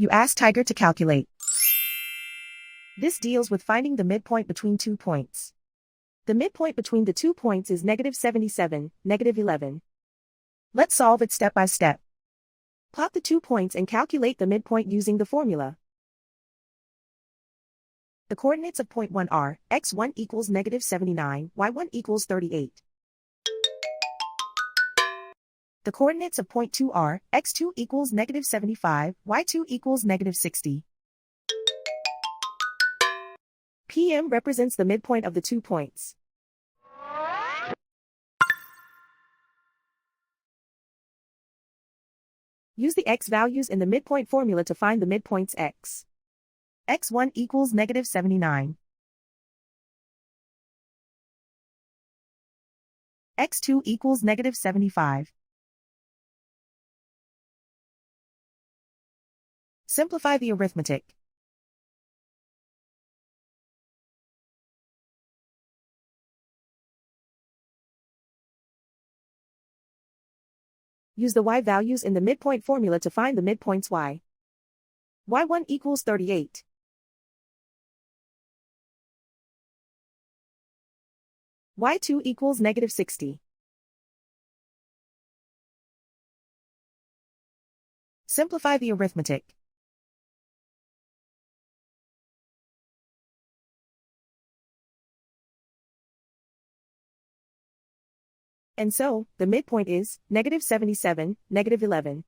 You ask Tiger to calculate. This deals with finding the midpoint between 2 points. The midpoint between the 2 points is -77, -11. Let's solve it step by step. Plot the 2 points and calculate the midpoint using the formula. The coordinates of point 1 are, x1 equals -79, y1 equals 38. The coordinates of point 2 are, x2 equals -75, y2 equals -60. PM represents the midpoint of the 2 points. Use the x values in the midpoint formula to find the midpoints x. x1 equals -79. x2 equals -75. Simplify the arithmetic. Use the y values in the midpoint formula to find the midpoints y. y1 equals 38. y2 equals -60. Simplify the arithmetic. And so, the midpoint is -77, -11.